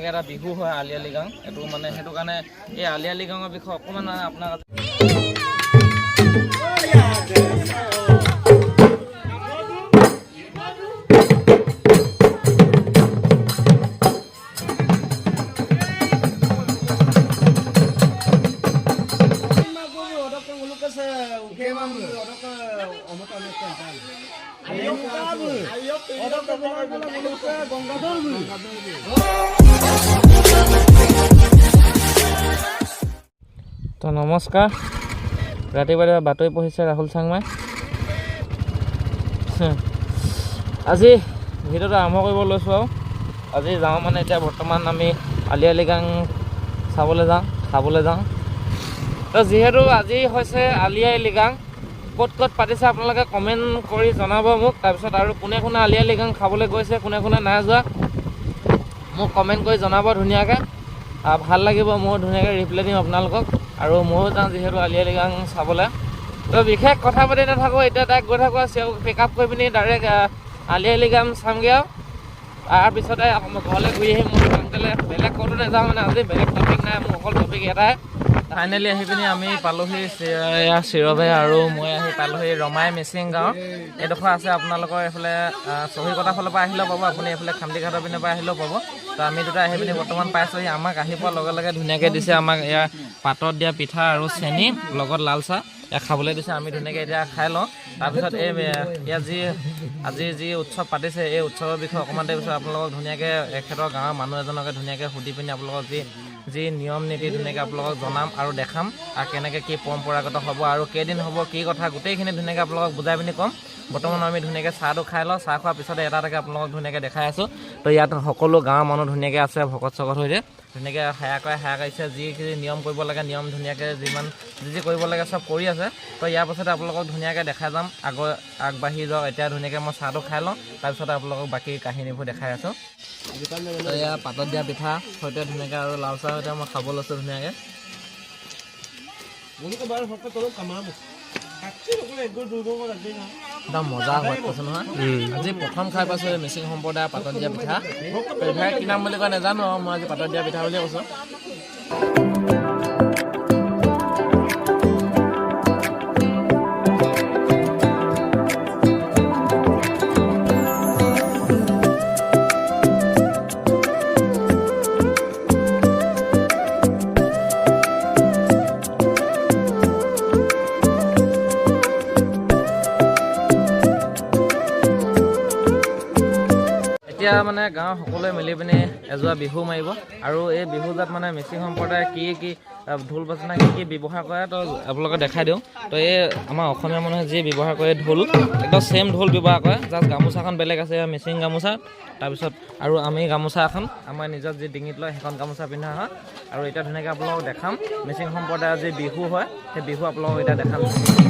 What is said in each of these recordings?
এটা বিহু হয় আলি আই লৃগাং এইটো মানে সেইটো কাৰণে এই আলি আই লৃগাঙৰ বিষয়ে অকণমান আপোনাক তো নমস্কাৰ ৰাতিপুৱা বাতৰি পঢ়িছে ৰাহুল চাংমাই আজি ভিডিঅ'টো আৰম্ভ কৰিব লৈছোঁ আৰু আজি যাওঁ মানে এতিয়া বৰ্তমান আমি আলি আই লৃগাং খাবলৈ যাওঁ তো যিহেতু আজি হৈছে আলি আই লৃগাং ক'ত ক'ত পাতিছে আপোনালোকে কমেণ্ট কৰি জনাব মোক তাৰপিছত আৰু কোনে কোনে আলি আই লৃগাং খাবলৈ গৈছে কোনে কোনে নাই যোৱা মোক কমেণ্ট কৰি জনাব ধুনীয়াকৈ ভাল লাগিব মই ধুনীয়াকৈ ৰিপ্লাই দিম আপোনালোকক আৰু ময়ো যাওঁ যিহেতু আলি আই লৃগাং চাবলৈ তো বিশেষ কথা পাতি নাথাকোঁ এতিয়া ডাইৰেক্ট গৈ থাকোঁ পিক আপ কৰি পিনি ডাইৰেক্ট আলি আই লৃগাং চামগৈ আৰু তাৰপিছতে ঘৰলৈ ঘূৰি আহিম মই সোনকালে বেলেগ ক'তো নাযাওঁ মানে আজি বেলেগ টপিক নাই মোৰ অকল টপিক এটাই ফাইনেলি আহি পিনি আমি পালোহি চিৰবে আৰু মই আহি পালোহি ৰমাই মিচিং গাঁও এইডোখৰ আছে আপোনালোকৰ এইফালে চহীকটাৰ ফালৰ পৰা আহিলেও পাব আপুনি এইফালে খামটিঘাটৰ পিনৰ পৰা আহিলেও পাব তো আমি দুটা আহি পিনি বৰ্তমান পাইছোঁহি আমাক আহি পোৱাৰ লগে লগে ধুনীয়াকৈ দিছে আমাক ইয়াৰ পাতত দিয়া পিঠা আৰু চেনি লগত লাল চাহ ইয়াক খাবলৈ দিছে আমি ধুনীয়াকৈ এতিয়া খাই লওঁ তাৰপিছত ইয়াত আজি যি উৎসৱ পাতিছে এই উৎসৱৰ বিষয়ে অকণমান দেৰি পিছত আপোনালোকক ধুনীয়াকৈ এখেতৰ গাঁৱৰ মানুহ এজনকে ধুনীয়াকৈ সুধি পিনি আপোনালোকক যি নিয়ম নীতি ধুনীয়াকৈ আপোনালোকক জনাম আৰু দেখাম আৰু কেনেকৈ কি পৰম্পৰাগত হ'ব আৰু কেইদিন হ'ব কি কথা গোটেইখিনি ধুনীয়াকৈ আপোনালোকক বুজাই পিনি ক'ম বৰ্তমান আমি ধুনীয়াকৈ চাহটো খাই লওঁ চাহ খোৱাৰ পিছতে এটা এটাকৈ আপোনালোকক ধুনীয়াকৈ দেখাই আছোঁ তো ইয়াত সকলো গাঁৱৰ মানুহ ধুনীয়াকৈ আছে ভকত চকত হৈ ধুনীয়াকৈ সেয়া কৰিছে যি নিয়ম কৰিব লাগে নিয়ম ধুনীয়াকৈ যি কৰিব লাগে চব কৰি আছে তো ইয়াৰ পাছতে আপোনালোকক ধুনীয়াকৈ দেখাই যাম আগবাঢ়ি যাওক এতিয়া ধুনীয়াকৈ মই চাহটো খাই লওঁ তাৰপিছতে আপোনালোকক বাকী কাহিনীবোৰ দেখাই আছোঁ তো এয়া পাতত দিয়া পিঠা সৈতে ধুনীয়াকৈ আৰু লাল চাহ সৈতে মই খাব লৈছোঁ ধুনীয়াকৈ একদম মজা হয় কৈছোঁ নহয় আজি প্ৰথম খাই পাইছোঁ এই মিচিং সম্প্ৰদায়ৰ পাতত দিয়া পিঠা ফেভাৰেট কি নাম বুলি কয় নাজানো আৰু মই আজি পাতত দিয়া পিঠা বুলিয়ে কৈছোঁ এতিয়া মানে গাঁৱৰ সকলোৱে মিলি পিনি এযোৰা বিহু মাৰিব আৰু এই বিহুজাত মানে মিচিং সম্প্ৰদায়ে কি ঢোল বাজনা কি ব্যৱহাৰ কৰে তো আপোনালোকে দেখাই দিওঁ তো এই আমাৰ অসমীয়া মানুহে যি ব্যৱহাৰ কৰে ঢোল একদম ছেইম ঢোল ব্যৱহাৰ কৰে জাষ্ট গামোচাখন বেলেগ আছে মিচিং গামোচা তাৰপিছত আৰু আমি গামোচা এখন আমাৰ নিজৰ যি ডিঙিত লয় সেইখন গামোচা পিন্ধা হয় আৰু এতিয়া ধুনীয়াকৈ আপোনালোকক দেখাম মিচিং সম্প্ৰদায়ৰ যি বিহু হয় সেই বিহু আপোনালোকক এতিয়া দেখাম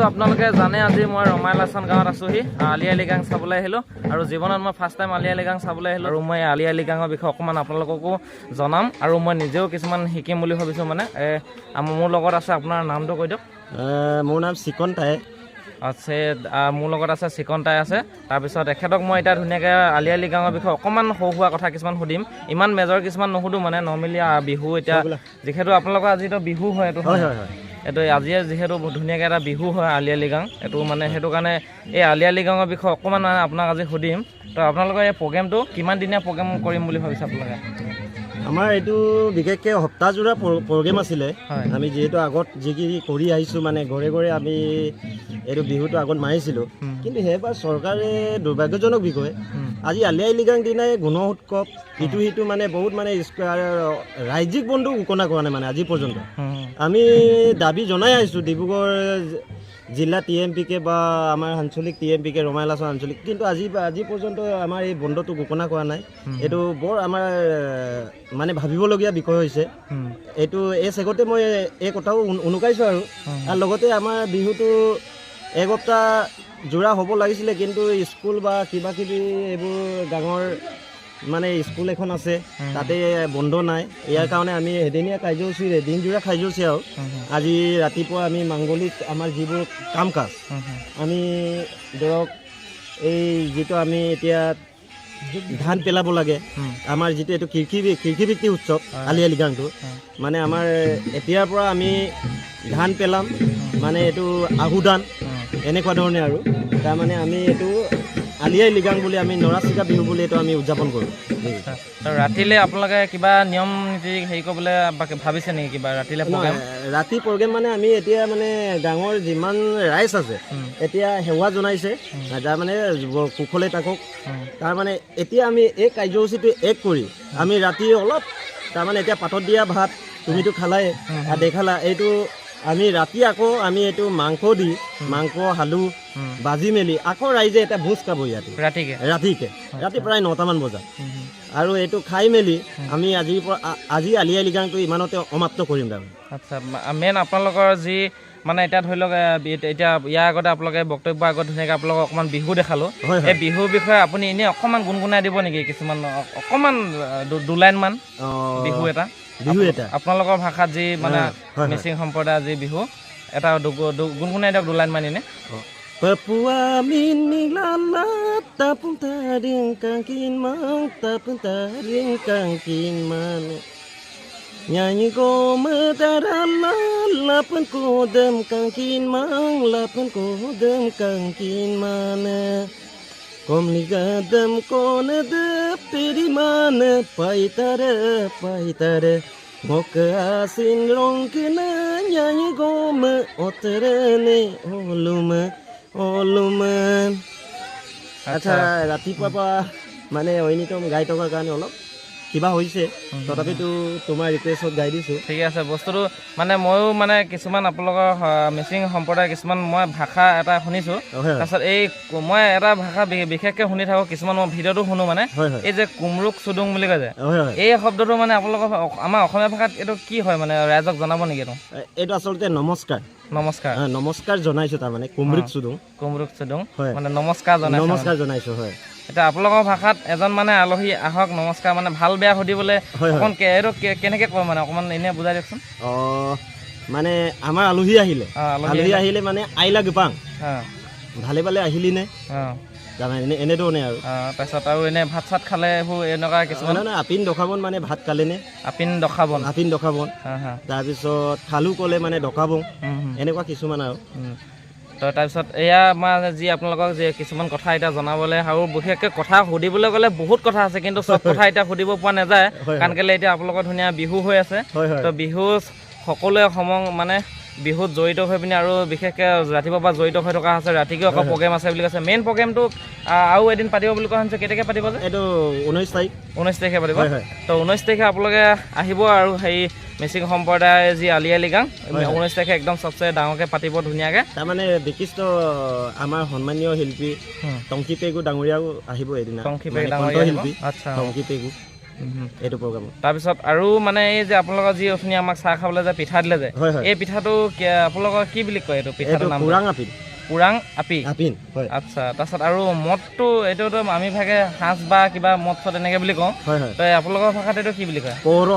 আপোনালোকে জানে আজি মই ৰমাইলাচন গাঁৱত আছোহি আলি আই লৃগাং চাবলৈ আহিলোঁ আৰু জীৱনত মই ফাৰ্ষ্ট টাইম আলি আই লৃগাং চাবলৈ আহিলোঁ আৰু মই আলি আই লৃগাঙৰ বিষয়ে অকণমান আপোনালোককো জনাম আৰু মই নিজেও কিছুমান শিকিম বুলি ভাবিছোঁ মানে মোৰ লগত আছে আপোনাৰ নামটো কৈ দিয়ক মোৰ নাম চিকন টাই আছে মোৰ লগত আছে চিকন টাই আছে তাৰপিছত এখেতক মই এতিয়া ধুনীয়াকৈ আলি আই লৃগাঙৰ বিষয়ে অকণমান সৰু সুৰা কথা কিছুমান সুধিম ইমান মেজৰ কিছুমান নুসুধোঁ মানে নৰ্মেলি বিহু এতিয়া যিহেতু আপোনালোকৰ আজিতো বিহু হয় এইটো এইটো আজিয়ে যিহেতু ধুনীয়াকৈ এটা বিহু হয় আলি আই লৃগাং এইটো মানে সেইটো কাৰণে এই আলি আই লৃগাঙৰ বিষয়ে অকণমান মানে আপোনাক আজি সুধিম তো আপোনালোকৰ এই প্ৰগ্ৰেমটো কিমান দিনীয়া প্ৰগ্ৰেম কৰিম বুলি ভাবিছে আপোনালোকে আমাৰ এইটো বিশেষকৈ সপ্তাহজোৰা প্ৰগ্ৰেম আছিলে আমি যিহেতু আগত যিখিনি কৰি আহিছোঁ মানে ঘৰে ঘৰে আমি এইটো বিহুটো আগত মাৰিছিলোঁ কিন্তু সেইবাৰ চৰকাৰে দুৰ্ভাগ্যজনক বিষয় আজি আলি আই লৃগাং দিনাই গুণ উৎসৱ ইটো সিটো মানে বহুত মানে ৰাজ্যিক বন্ধু ঘোষণা কৰা নাই মানে আজি পৰ্যন্ত আমি দাবী জনাই আহিছোঁ ডিব্ৰুগড় জিলা TMPK বা আমাৰ আঞ্চলিক TMPK ৰমাইলাচন আঞ্চলিক কিন্তু আজি পৰ্যন্ত আমাৰ এই বন্ধটো ঘোষণা কৰা নাই এইটো বৰ আমাৰ মানে ভাবিবলগীয়া বিষয় হৈছে এইটো এই চেগতে মই এই কথাও উনুকাইছোঁ আৰু লগতে আমাৰ বিহুটো এসপ্তাহ জোৰা হ'ব লাগিছিলে কিন্তু স্কুল বা কিবা কিবি এইবোৰ ডাঙৰ মানে স্কুল এখন আছে তাতে বন্ধ নাই ইয়াৰ কাৰণে আমি এদিনীয়া কাৰ্যসূচী এদিনজোৰা কাৰ্যসূচী আৰু আজি ৰাতিপুৱা আমি মাংগলিক আমাৰ যিবোৰ কাম কাজ আমি ধৰক এই যিটো আমি এতিয়া ধান পেলাব লাগে আমাৰ যিটো এইটো কৃষিভিত্তিক উৎসৱ আলি আই লৃগাংটো মানে আমাৰ এতিয়াৰ পৰা আমি ধান পেলাম মানে এইটো আহু ধান এনেকুৱা ধৰণে আৰু তাৰমানে আমি এইটো আলি আই লৃগাং বুলি আমি নৰাচিকা বিহু বুলি এইটো আমি উদযাপন কৰোঁ ৰাতিলৈ আপোনালোকে কিবা নিয়ম নীতি হেৰি কৰিবলৈ ভাবিছে নেকি কিবা ৰাতিলৈ প্ৰগ্ৰেম ৰাতি প্ৰগ্ৰেম মানে আমি এতিয়া মানে ডাঙৰ যিমান ৰাইজ আছে এতিয়া সেৱা জনাইছে তাৰমানে কুশলে তাকক তাৰমানে এতিয়া আমি এই কাৰ্যসূচীটো এক কৰি আমি ৰাতি অলপ তাৰমানে এতিয়া পাতত দিয়া ভাত তুমিতো খালাই দেখালা এইটো আমি ৰাতি আকৌ আমি এইটো মাংস হালু ভাজি মেলি আকৌ ৰাইজে এটা ভোজ খাব ইয়াতে ৰাতি প্ৰায় 9টামান বজাত আৰু এইটো খাই মেলি আমি আজি আলি আই লৃগাংটো ইমানতে সমাপ্ত কৰিম তাৰমানে আচ্ছা মেইন আপোনালোকৰ যি মানে এতিয়া ধৰি লওক এতিয়া ইয়াৰ আগতে আপোনালোকে বক্তব্য আগত ধুনীয়াকৈ আপোনালোকক অকণমান বিহু দেখালোঁ এই বিহুৰ বিষয়ে আপুনি এনেই অকণমান গুণগুণাই দিব নেকি কিছুমান অকণমান দুলাইনমান বিহু এটা আপোনালোকৰ ভাষাত যি মানে মিচিং সম্প্ৰদায়ৰ যি বিহু এটা গুণগুণাই দিয়ক দুলাইনমান এনে Papua minilala tapun taring kangkin mang tapun taring kangkin man nyanyi gome darala lapun kodem kangkin mang lapun kodem kangkin mana kom ligadem kone de peri mana paitare moka asin rongkena nyanyi gome oterene olume আচ্ছা ৰাতিপুৱাৰ পৰা মানে ঐনিতম গাই থকাৰ কাৰণে অলপ কিবা হৈছে তথাপিতো তোমাৰ ৰিকুৱেষ্টত গাই দিছোঁ ঠিক আছে বস্তুটো মানে ময়ো মানে কিছুমান আপোনালোকৰ মিচিং সম্প্ৰদায়ৰ কিছুমান মই ভাষা এটা শুনিছোঁ তাৰপিছত এই মই এটা ভাষা বিশেষকৈ শুনি থাকোঁ কিছুমান মই ভিডিঅ'টো শুনো মানে এই যে কুমৰুক চুডুং বুলি কয় যে এই শব্দটো মানে আপোনালোকৰ আমাৰ অসমীয়া ভাষাত এইটো কি হয় মানে ৰাইজক জনাব নেকি এইটো আচলতে নমস্কাৰ জনাইছোঁ তাৰমানে কুমৰুক চুডুং মানে নমস্কাৰ জনাইছোঁ হয় এতিয়া আপোনালোকৰ ভাষাত এজন মানে আলহী আহক নমস্কাৰ মানে ভাল বেয়া সুধিবলৈ অকণ এইটো কেনেকৈ কয় মানে অকণমান এনেই বুজাই দিয়কচোন মানে আমাৰ আলহী আহিলে মানে আইলা গোপাং ভালে ভালে আহিলি নে তাৰমানে এনেধৰণে আৰু তাৰপিছত আৰু এনে ভাত চাত খালে এইবোৰ এনেকুৱা কিছুমান আপিন দখাবন মানে ভাত খালে নে আপিন দখাবন তাৰপিছত খালো ক'লে মানে দখাবন এনেকুৱা কিছুমান আৰু তো তাৰপিছত এয়া আমাৰ যি আপোনালোকক যে কিছুমান কথা এতিয়া জনাবলৈ আৰু বিশেষকৈ কথা সুধিবলৈ গ'লে বহুত কথা আছে কিন্তু চব কথা এতিয়া সুধিব পৰা নাযায় কাৰণ কেলৈ এতিয়া আপোনালোকৰ ধুনীয়া বিহু হৈ আছে তো বিহু সকলোৱে মানে বিহুত জড়িত হৈ পিনে আৰু বিশেষকৈ ৰাতিপুৱাৰ পৰা জড়িত হৈ থকা আছে ৰাতিকৈ আকৌ প্ৰগ্ৰেম আছে বুলি কৈছে মেইন প্ৰগ্ৰেমটো আৰু এদিন পাতিব বুলি কোৱা হৈছে কেতিয়াকৈ পাতিব যে এইটো 19 তাৰিখে পাতিব তো 19 তাৰিখে আপোনালোকে আহিব আৰু হেৰি মিচিং সম্প্ৰদায়ৰ যি আলি আই লৃগাং 19 তাৰিখে একদম চবচে ডাঙৰকৈ পাতিব ধুনীয়াকৈ তাৰমানে বিশিষ্ট আমাৰ সন্মানীয় শিল্পী টংকি পেগু ডাঙৰীয়াও আহিব এদিন টংকি পেগু ডাঙৰীয়া শিল্পী আচ্ছা টংকি পেগু এইটো প্ৰগ্ৰামত। তাৰপিছত আৰু মানে এই যে আপোনালোকৰ যি অথনি আমাক চাহ খাবলৈ যে পিঠা দিলে যে, হয় হয়, এই পিঠাটো আপোনালোকৰ কি বুলি কয় এইটো পিঠাটোৰ নাম? পুৰাং আপিন। পুৰাং আপি। আপিন হয়। আচ্ছা, তাৰপিছত আৰু মদটো এইটোতো আমি ভাগে সাঁজ বা কিবা মদ চদ এনেকৈ বুলি কওঁ। হয় হয়, তো আপোনালোকৰ ভাষাত এইটো কি বুলি কয়? পৌৰ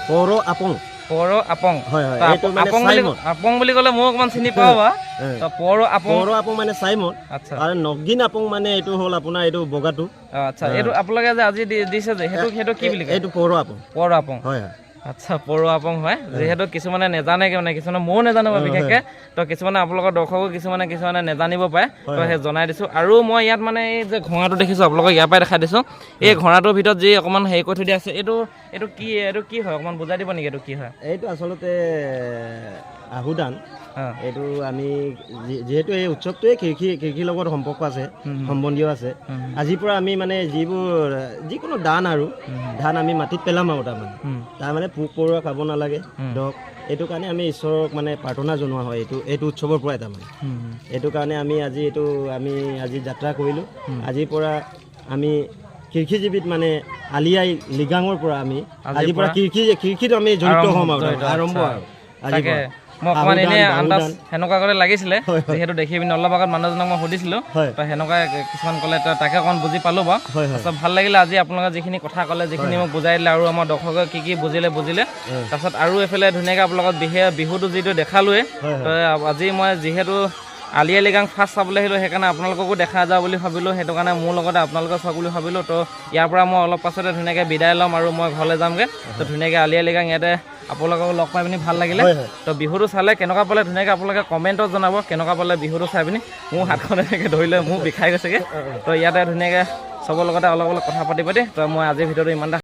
পৌৰ আপং। পৌৰ আপং। হয় হয়, তো এইটো মানে চাইমদ। আপং বুলি ক'লে মই অকণমান চিনি পাওঁ বা। তো পৌৰ আপং মানে চাইমদ। আচ্ছা, আৰু নগিন আপং মানে এইটো হ'ল আপোনাৰ এইটো বগাটো। আচ্ছা, এইটো আপোনালোকে যে আজি দিছে যে সেইটো কি বুলি কয়? এইটো পৌৰ আপং। পৌৰ আপং। হয় হয়, আচ্ছা, পৌৰ আপং হয়। যিহেতু কিছুমানে নেজানে মানে কিছুমানে ময়ো নেজানো বিশেষকৈ, তো কিছুমানে আপোনালোকৰ দৰ্শকো কিছুমানে নেজানিব পাৰে, তো সেই জনাই দিছোঁ। আৰু মই ইয়াত মানে এই যে ঘোঁৰাটো দেখিছোঁ আপোনালোকক ইয়াৰ পৰাই দেখাই দিছোঁ। এই ঘোঁৰাটোৰ ভিতৰত যি অকণমান হেৰি কৰি থৈ দিয়া আছে, এইটো কি হয় অকণমান বুজাই দিব নেকি? এইটো কি হয়? এইটো আচলতে আহুদান। এইটো আমি যিহেতু এই উৎসৱটোৱে কৃষিৰ লগত সম্পৰ্ক আছে, সম্বন্ধীয় আছে। আজিৰ পৰা আমি মানে যিকোনো ধান আমি মাটিত পেলাম আৰু তাৰমানে পোক পৰুৱা খাব নালাগে ধৰক, এইটো কাৰণে আমি ঈশ্বৰক মানে প্ৰাৰ্থনা জনোৱা হয় এইটো উৎসৱৰ পৰাই তাৰমানে। এইটো কাৰণে আমি আজি যাত্ৰা কৰিলোঁ। আজিৰ পৰা আমি কৃষিজীৱিত মানে আলি আই লিগাঙৰ পৰা আমি আজিৰ পৰা কৃষিত আমি জড়িত হ'ম আৰু আৰম্ভ আৰু আজিৰ পৰা। মই অকণমান এনেই আন্দাজ সেনেকুৱা কৰি লাগিছিলে, যিহেতু দেখি পিনে অলপ আগত মানুহজনক মই সুধিছিলোঁ, তো সেনেকুৱা কিছুমান ক'লে, তাকে অকণমান বুজি পালোঁ বাৰু। তাৰপিছত ভাল লাগিলে আজি আপোনালোকে যিখিনি কথা ক'লে, যিখিনি মোক বুজাই দিলে, আৰু আমাৰ দৰ্শকে কি বুজিলে। তাৰপিছত আৰু এইফালে ধুনীয়াকৈ আপোনালোকক বিহুটো যিটো দেখালোৱে, তো আজি মই যিহেতু আলি আই লিগাং ফাৰ্ষ্ট চাবলৈ আহিলোঁ, সেইকাৰণে আপোনালোককো দেখা যাওঁ বুলি ভাবিলোঁ, সেইটো কাৰণে মোৰ লগতে আপোনালোকে চাওক বুলি ভাবিলোঁ। তো ইয়াৰ পৰা মই অলপ পাছতে ধুনীয়াকৈ বিদায় ল'ম আৰু মই ঘৰলৈ যামগৈ। তো ধুনীয়াকৈ আলি আই লিগাং ইয়াতে আপোনালোকক লগ পাই পিনি ভাল লাগিলে। তো বিহুটো চালে কেনেকুৱা পালে ধুনীয়াকৈ আপোনালোকে কমেণ্টত জনাব, কেনেকুৱা পালে বিহুটো চাই পিনি। মোৰ হাতখন এনেকৈ ধৰি লৈ মোৰ বিষাই গৈছেগৈ। তো ইয়াতে ধুনীয়াকৈ চবৰ লগতে অলপ কথা পাতি তো মই আজিৰ ভিডিঅ'টো ইমানটা